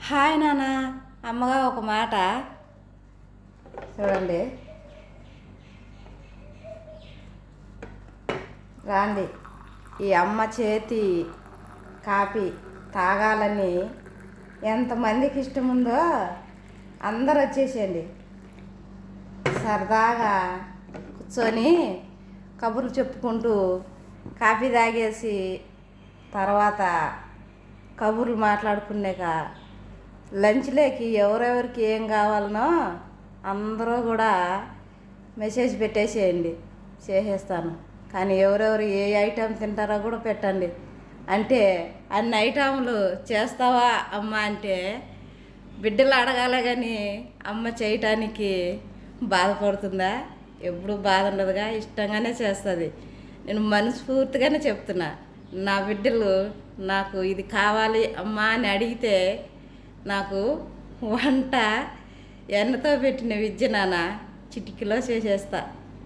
Hi నాన్న. అమ్మగా ఒక మాట చూడండి. రాండి, ఈ అమ్మ చేతి కాఫీ తాగాలని ఎంతమందికి ఇష్టం ఉందో అందరు వచ్చేసేయండి. సరదాగా కూర్చొని కబుర్లు చెప్పుకుంటూ కాఫీ తాగేసి తర్వాత కబుర్లు మాట్లాడుకున్నాక లంచ్లోకి ఎవరెవరికి ఏం కావాలనో అందరూ కూడా మెసేజ్ పెట్టేసేయండి, చేసేస్తాను. కానీ ఎవరెవరు ఏ ఐటెం తింటారో కూడా పెట్టండి. అంటే అన్ని ఐటెంలు చేస్తావా అమ్మ అంటే బిడ్డలు అడగాలే కానీ అమ్మ చేయటానికి బాధపడుతుందా? ఎప్పుడు బాధ ఉండదుగా, ఇష్టంగానే చేస్తుంది. నేను మనస్ఫూర్తిగానే చెప్తున్నా. నా బిడ్డలు నాకు ఇది కావాలి అమ్మా అని అడిగితే నాకు వంట ఎన్నతో పెట్టిన విద్య నాన్న చిటికలో చేసేస్తా.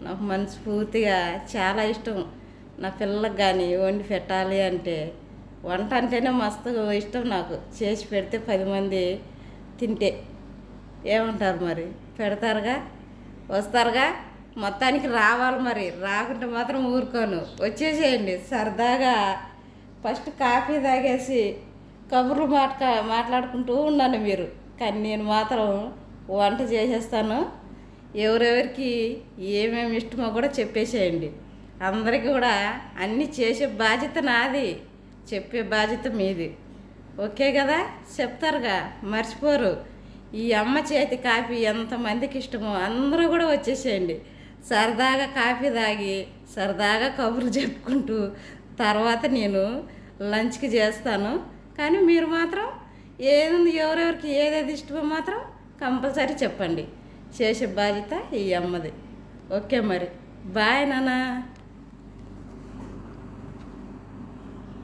నాకు మనస్ఫూర్తిగా చాలా ఇష్టం. నా పిల్లలకు కానీ వండి పెట్టాలి అంటే వంట అంటేనే మస్తు ఇష్టం నాకు. చేసి పెడితే 10 మంది తింటే ఏమంటారు మరి? పెడతారుగా, వస్తారుగా. మొత్తానికి రావాలి మరి. రాకుంటే మాత్రం ఊరుకోను. వచ్చేసేయండి. సరదాగా ఫస్ట్ కాఫీ తాగేసి కబుర్లు మాట్లాడుకుంటూ ఉన్నాను మీరు. కానీ నేను మాత్రం వంట చేసేస్తాను. ఎవరెవరికి ఏమేమి ఇష్టమో కూడా చెప్పేసేయండి. అందరికీ కూడా అన్నీ చేసే బాధ్యత నాది, చెప్పే బాధ్యత మీది. ఓకే కదా? చెప్తారుగా, మర్చిపోరు. ఈ అమ్మ చేతి కాఫీ ఎంతమందికి ఇష్టమో అందరూ కూడా వచ్చేసేయండి. సరదాగా కాఫీ తాగి సరదాగా కబుర్లు చెప్పుకుంటూ తర్వాత నేను లంచ్కి చేస్తాను. కానీ మీరు మాత్రం ఏది ఎవరెవరికి ఏదేది ఇష్టమో మాత్రం కంపల్సరీ చెప్పండి. చేసే బాధ్యత ఈ అమ్మది. ఓకే మరి, బాయ్ నాన్న.